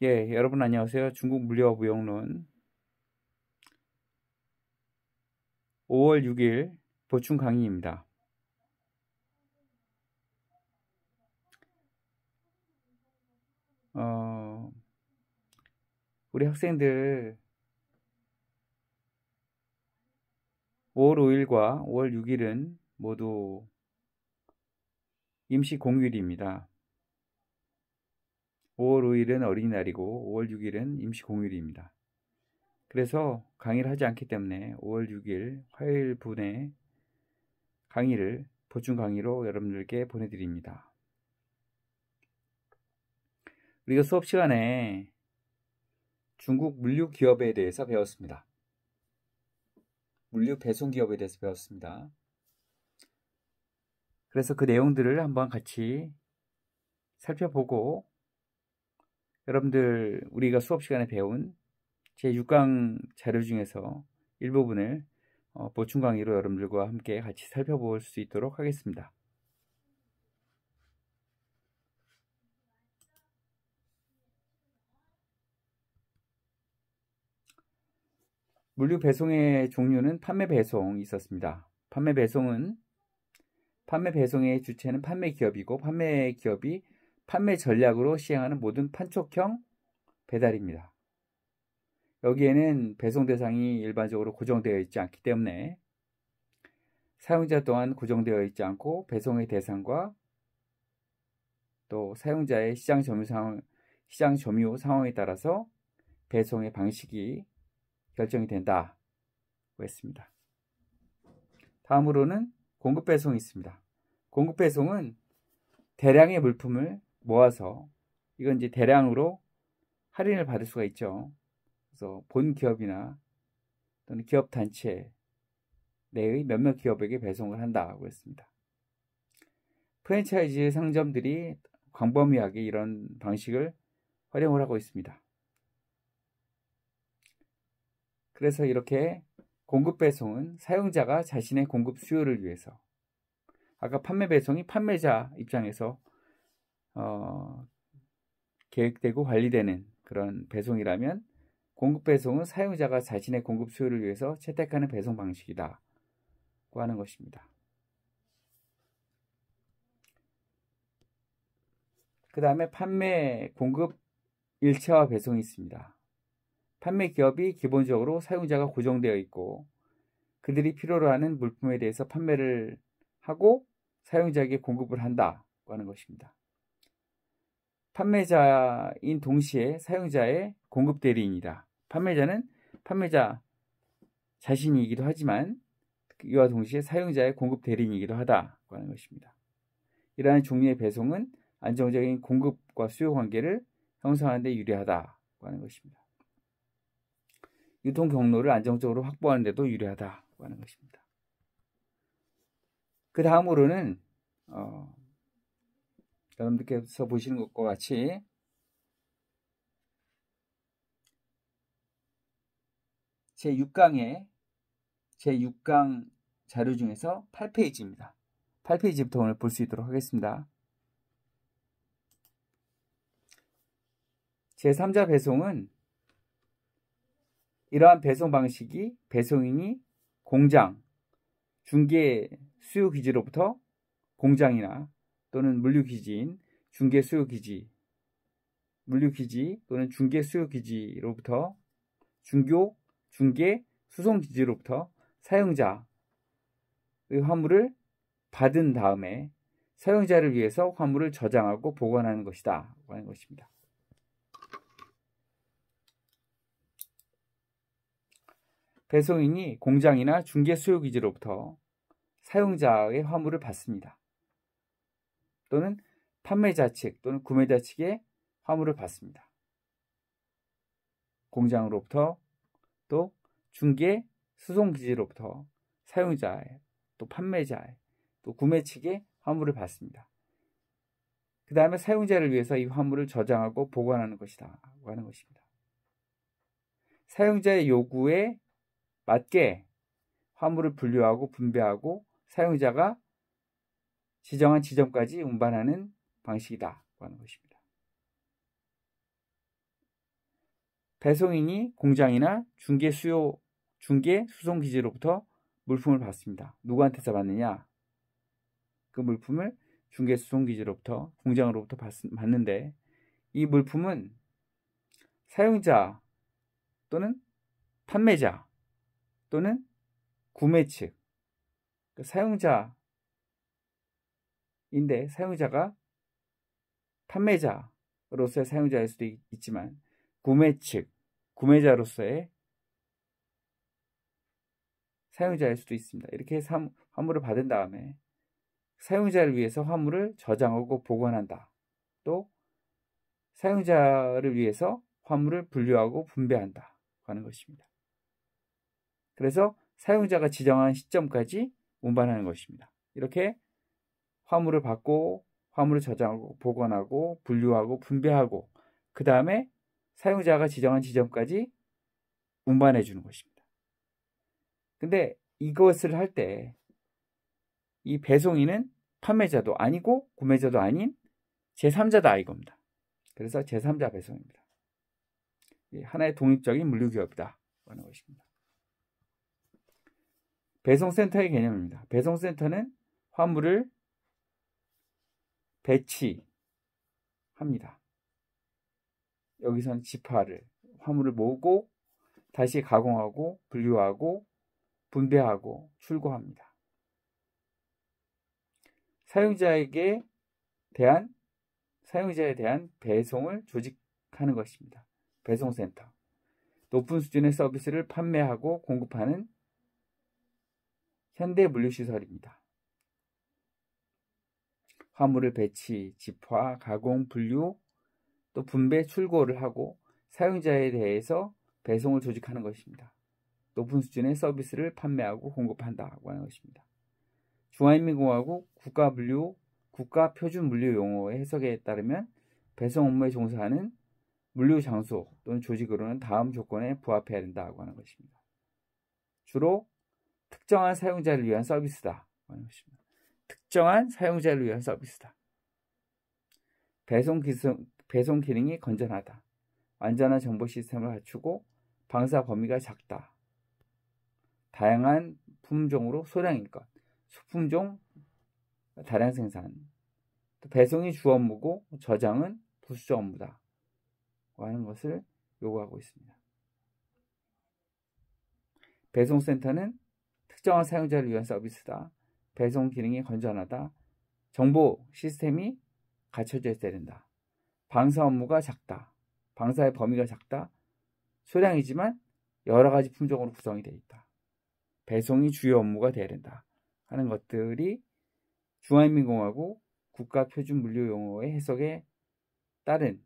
예, 여러분 안녕하세요. 중국 물리와 무역론 5월 6일 보충 강의입니다. 우리 학생들 5월 5일과 5월 6일은 모두 임시 공휴일입니다. 5월 5일은 어린이날이고 5월 6일은 임시 공휴일입니다. 그래서 강의를 하지 않기 때문에 5월 6일 화요일 분에 강의를 보충 강의로 여러분들께 보내드립니다. 우리가 수업 시간에 중국 물류 기업에 대해서 배웠습니다. 물류 배송 기업에 대해서 배웠습니다. 그래서 그 내용들을 한번 같이 살펴보고 여러분들 우리가 수업 시간에 배운 제6강 자료 중에서 일부분을 보충 강의로 여러분들과 함께 같이 살펴볼 수 있도록 하겠습니다. 물류 배송의 종류는 판매 배송이 있었습니다. 판매 배송의 주체는 판매 기업이고 판매 기업이 판매 전략으로 시행하는 모든 판촉형 배달입니다. 여기에는 배송 대상이 일반적으로 고정되어 있지 않기 때문에 사용자 또한 고정되어 있지 않고 배송의 대상과 또 사용자의 시장 점유 상황에 따라서 배송의 방식이 결정이 된다고 했습니다. 다음으로는 공급 배송이 있습니다. 공급 배송은 대량의 물품을 모아서 이건 이제 대량으로 할인을 받을 수가 있죠. 그래서 본 기업이나 또는 기업 단체 내의 몇몇 기업에게 배송을 한다고 했습니다. 프랜차이즈 상점들이 광범위하게 이런 방식을 활용을 하고 있습니다. 그래서 이렇게 공급 배송은 사용자가 자신의 공급 수요를 위해서, 아까 판매 배송이 판매자 입장에서 계획되고 관리되는 그런 배송이라면 공급 배송은 사용자가 자신의 공급 수요를 위해서 채택하는 배송 방식이다고 하는 것입니다. 그 다음에 판매 공급 일체화 배송이 있습니다. 판매 기업이 기본적으로 사용자가 고정되어 있고 그들이 필요로 하는 물품에 대해서 판매를 하고 사용자에게 공급을 한다고 하는 것입니다. 판매자인 동시에 사용자의 공급 대리인이다. 판매자는 판매자 자신이기도 하지만 이와 동시에 사용자의 공급 대리인이기도 하다고 하는 것입니다. 이러한 종류의 배송은 안정적인 공급과 수요 관계를 형성하는 데 유리하다고 하는 것입니다. 유통 경로를 안정적으로 확보하는 데도 유리하다고 하는 것입니다. 그 다음으로는 여러분들께서 보시는 것과 같이 제6강 자료 중에서 8페이지입니다. 8페이지부터 오늘 볼 수 있도록 하겠습니다. 제3자 배송은 이러한 배송 방식이 배송인이 공장, 중개 수요 기지로부터 공장이나 또는 물류 기지인 중개 수요 기지, 물류 기지 또는 중개 수요 기지로부터 중개 수송 기지로부터 사용자의 화물을 받은 다음에 사용자를 위해서 화물을 저장하고 보관하는 것이다 하는 것입니다. 배송인이 공장이나 중개 수요 기지로부터 사용자의 화물을 받습니다. 또는 판매자 측 또는 구매자 측의 화물을 받습니다. 공장으로부터 또 중개 수송 기지로부터 사용자의 또 판매자의 또 구매 측의 화물을 받습니다. 그 다음에 사용자를 위해서 이 화물을 저장하고 보관하는 것이다 하는 것입니다. 사용자의 요구에 맞게 화물을 분류하고 분배하고 사용자가 지정한 지점까지 운반하는 방식이다 하는 것입니다. 배송인이 공장이나 중개 수송 기지로부터 물품을 받습니다. 누구한테서 받느냐? 그 물품을 중개 수송 기지로부터 공장으로부터 받는데 이 물품은 사용자 또는 판매자 또는 구매 측, 사용자인데 사용자가 판매자로서의 사용자일 수도 있지만 구매 측, 구매자로서의 사용자일 수도 있습니다. 이렇게 화물을 받은 다음에 사용자를 위해서 화물을 저장하고 보관한다. 또 사용자를 위해서 화물을 분류하고 분배한다 하는 것입니다. 그래서 사용자가 지정한 시점까지 운반하는 것입니다. 이렇게 화물을 받고 화물을 저장하고 보관하고 분류하고 분배하고 그 다음에 사용자가 지정한 지점까지 운반해 주는 것입니다. 근데 이것을 할 때 이 배송인은 판매자도 아니고 구매자도 아닌 제3자다 이겁니다. 그래서 제3자 배송입니다. 하나의 독립적인 물류기업이다 하는 것입니다. 배송센터의 개념입니다. 배송센터는 화물을 배치합니다. 여기서는 지파를 화물을 모으고 다시 가공하고 분류하고 분배하고 출고합니다. 사용자에 대한 배송을 조직하는 것입니다. 배송센터. 높은 수준의 서비스를 판매하고 공급하는 현대 물류시설입니다. 화물을 배치, 집화, 가공, 분류, 또 분배, 출고를 하고 사용자에 대해서 배송을 조직하는 것입니다. 높은 수준의 서비스를 판매하고 공급한다고 하는 것입니다. 중화인민공화국 국가표준물류용어의 해석에 따르면 배송 업무에 종사하는 물류장소 또는 조직으로는 다음 조건에 부합해야 된다고 하는 것입니다. 주로 특정한 사용자를 위한 서비스다 하는 것입니다. 특정한 사용자를 위한 서비스다. 배송 기능이 건전하다. 안전한 정보 시스템을 갖추고 방사 범위가 작다. 다양한 품종으로 소량인 것. 수품종 다량 생산. 배송이 주 업무고 저장은 부수적 업무다 하는 것을 요구하고 있습니다. 배송센터는 특정한 사용자를 위한 서비스다. 배송 기능이 건전하다. 정보 시스템이 갖춰져 있어야 된다. 방사 업무가 작다. 방사의 범위가 작다. 소량이지만 여러 가지 품종으로 구성이 되어 있다. 배송이 주요 업무가 되어야 된다 하는 것들이 중화인민공화국 국가표준물류용어의 해석에 따른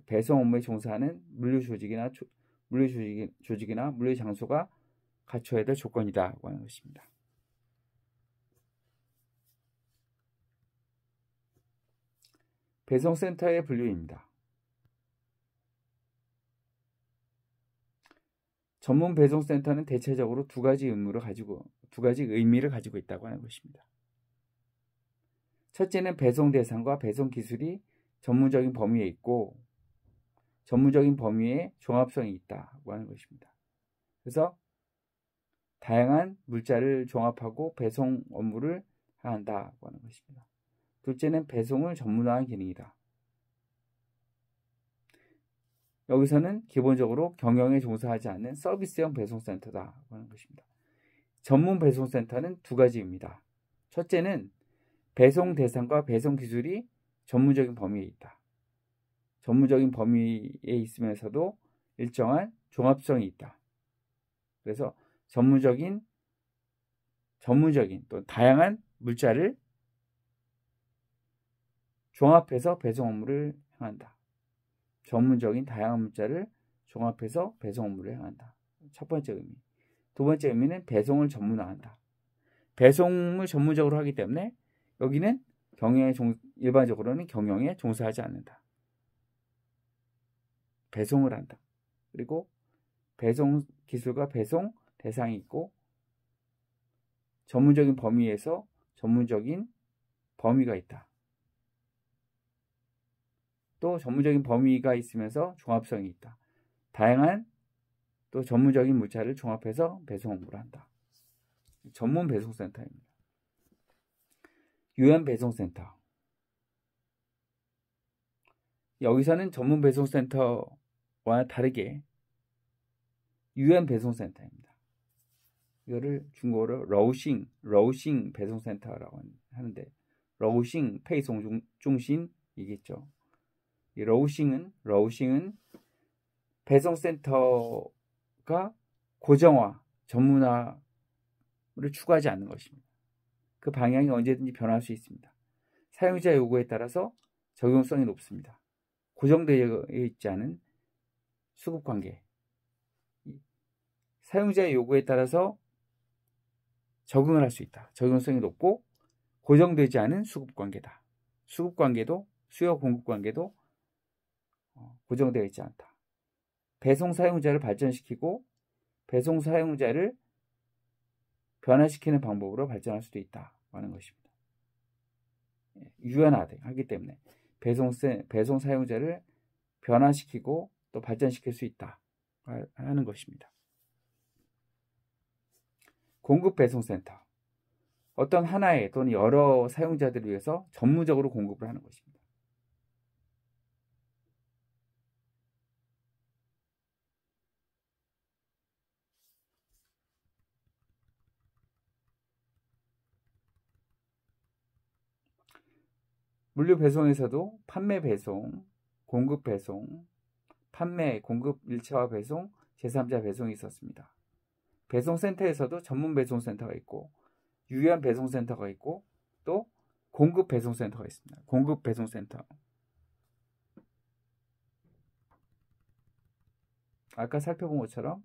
배송 업무에 종사하는 물류조직이나 물류장소가 갖춰야 될 조건이다 하는 것입니다. 배송센터의 분류입니다. 전문 배송센터는 대체적으로 두 가지 의미를 가지고 있다고 하는 것입니다. 첫째는 배송 대상과 배송 기술이 전문적인 범위에 있고 전문적인 범위에 종합성이 있다고 하는 것입니다. 그래서 다양한 물자를 종합하고 배송 업무를 한다고 하는 것입니다. 둘째는 배송을 전문화한 기능이다. 여기서는 기본적으로 경영에 종사하지 않는 서비스형 배송센터다 하는 것입니다. 전문 배송센터는 두 가지입니다. 첫째는 배송 대상과 배송 기술이 전문적인 범위에 있다. 전문적인 범위에 있으면서도 일정한 종합성이 있다. 그래서 전문적인 또 다양한 물자를 종합해서 배송 업무를 행한다. 전문적인 다양한 물자를 종합해서 배송 업무를 행한다. 첫 번째 의미. 두 번째 의미는 배송을 전문화한다. 배송을 전문적으로 하기 때문에 여기는 일반적으로는 경영에 종사하지 않는다. 배송을 한다. 그리고 배송 기술과 배송 대상이 있고 전문적인 범위에서 전문적인 범위가 있다. 또 전문적인 범위가 있으면서 종합성이 있다. 다양한 또 전문적인 물자를 종합해서 배송 업무를 한다. 전문 배송센터입니다. 유연 배송센터. 여기서는 전문 배송센터와 다르게 유연 배송센터입니다. 이거를 중국어로 러우싱 배송센터라고 하는데, 러우싱配送 중心이겠죠. 이 러우싱은 배송센터가 고정화, 전문화를 추구하지 않는 것입니다. 그 방향이 언제든지 변할 수 있습니다. 사용자 요구에 따라서 적용성이 높습니다. 고정되어 있지 않은 수급관계. 사용자의 요구에 따라서 적응을 할 수 있다. 적용성이 높고 고정되지 않은 수급관계다. 수급관계도 수요 공급관계도 고정되어 있지 않다. 배송 사용자를 발전시키고 배송 사용자를 변화시키는 방법으로 발전할 수도 있다 하는 것입니다. 유연하기 때문에 배송 사용자를 변화시키고 또 발전시킬 수 있다 하는 것입니다. 공급 배송센터. 어떤 하나의 또는 여러 사용자들을 위해서 전문적으로 공급을 하는 것입니다. 물류 배송에서도 판매 배송, 공급 배송, 판매, 공급 1차와 배송, 제3자 배송이 있었습니다. 배송센터에서도 전문 배송센터가 있고 유연 배송센터가 있고 또 공급 배송센터가 있습니다. 공급 배송센터. 아까 살펴본 것처럼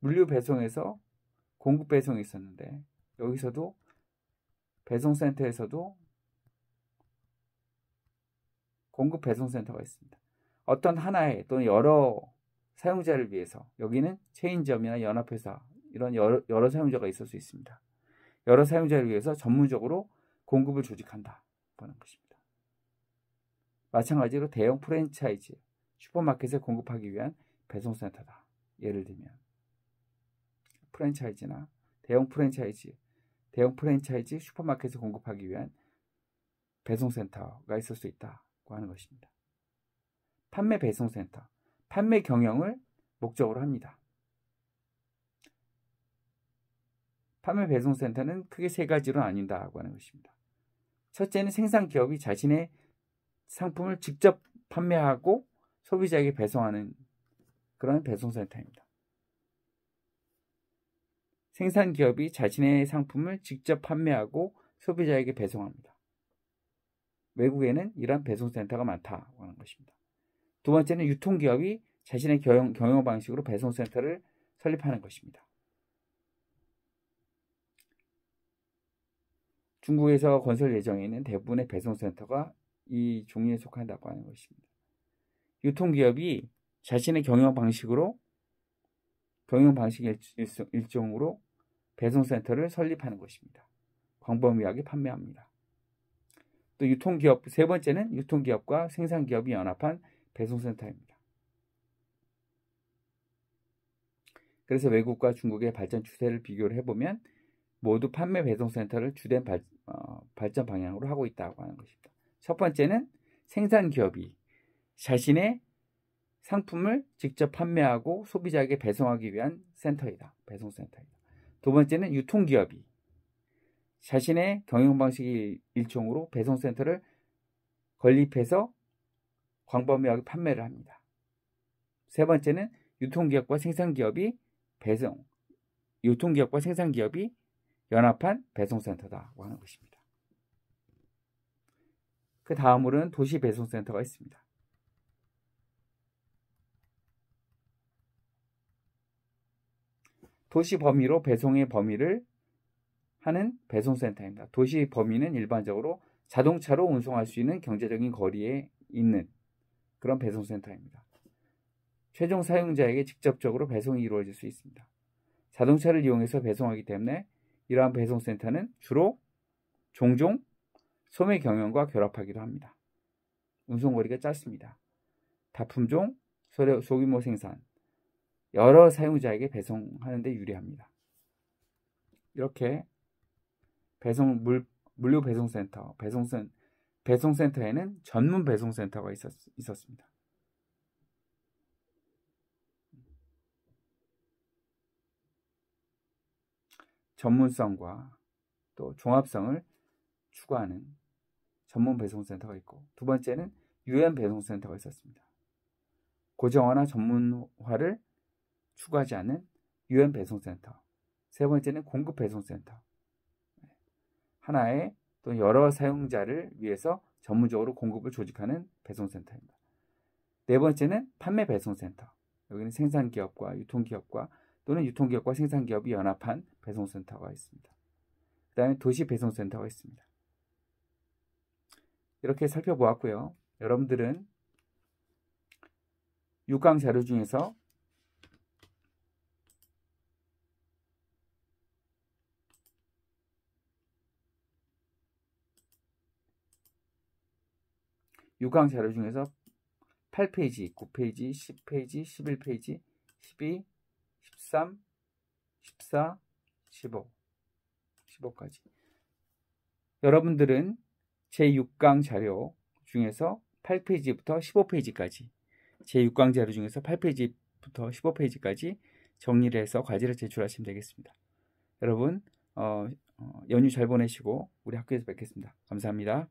물류 배송에서 공급 배송이 있었는데 여기서도 배송센터에서도 공급 배송센터가 있습니다. 어떤 하나의 또는 여러 사용자를 위해서, 여기는 체인점이나 연합회사 이런 여러 사용자가 있을 수 있습니다. 여러 사용자를 위해서 전문적으로 공급을 조직한다 하는 것입니다. 마찬가지로 대형 프랜차이즈, 슈퍼마켓에 공급하기 위한 배송센터다. 예를 들면 프랜차이즈나 대형 프랜차이즈 슈퍼마켓에 공급하기 위한 배송센터가 있을 수 있다고 하는 것입니다. 판매 배송센터, 판매 경영을 목적으로 합니다. 판매 배송센터는 크게 세 가지로 나뉜다고 하는 것입니다. 첫째는 생산 기업이 자신의 상품을 직접 판매하고 소비자에게 배송하는 그런 배송센터입니다. 생산 기업이 자신의 상품을 직접 판매하고 소비자에게 배송합니다. 외국에는 이런 배송센터가 많다고 하는 것입니다. 두 번째는 유통기업이 자신의 경영 방식으로 배송센터를 설립하는 것입니다. 중국에서 건설 예정에 있는 대부분의 배송센터가 이 종류에 속한다고 하는 것입니다. 유통기업이 자신의 경영 방식 일종으로 배송센터를 설립하는 것입니다. 광범위하게 판매합니다. 또 유통기업, 세 번째는 유통기업과 생산기업이 연합한 배송센터입니다. 그래서 외국과 중국의 발전 추세를 비교를 해보면 모두 판매 배송센터를 주된 발전 방향으로 하고 있다고 하는 것입니다. 첫 번째는 생산기업이 자신의 상품을 직접 판매하고 소비자에게 배송하기 위한 센터이다. 배송센터이다. 두 번째는 유통기업이 자신의 경영 방식의 일종으로 배송센터를 건립해서 광범위하게 판매를 합니다. 세 번째는 유통기업과 생산기업이 연합한 배송센터다고 하는 것입니다. 그 다음으로는 도시 배송센터가 있습니다. 도시 범위로 배송의 범위를 하는 배송센터입니다. 도시 범위는 일반적으로 자동차로 운송할 수 있는 경제적인 거리에 있는 그런 배송센터입니다. 최종 사용자에게 직접적으로 배송이 이루어질 수 있습니다. 자동차를 이용해서 배송하기 때문에 이러한 배송센터는 종종 소매 경영과 결합하기도 합니다. 운송거리가 짧습니다. 다품종, 소규모 생산, 여러 사용자에게 배송하는 데 유리합니다. 이렇게 물류 배송센터, 배송센터에는 전문 배송센터가 있었습니다. 전문성과 또 종합성을 추구하는 전문 배송센터가 있고, 두 번째는 유연 배송센터가 있었습니다. 고정화나 전문화를 추구하지 않는 유연 배송센터. 세 번째는 공급 배송센터. 하나의 또는 여러 사용자를 위해서 전문적으로 공급을 조직하는 배송센터입니다. 네 번째는 판매 배송센터. 여기는 생산기업과 유통기업과 또는 유통기업과 생산기업이 연합한 배송센터가 있습니다. 그 다음에 도시 배송센터가 있습니다. 이렇게 살펴보았고요. 여러분들은 6강 자료 중에서 육강 자료 중에서 8페이지, 9페이지, 10페이지, 11페이지, 12, 13, 14, 15까지. 여러분들은 제6강 자료 중에서 8페이지부터 15페이지까지, 제6강 자료 중에서 8페이지부터 15페이지까지 정리를 해서 과제를 제출하시면 되겠습니다. 여러분 연휴 잘 보내시고 우리 학교에서 뵙겠습니다. 감사합니다.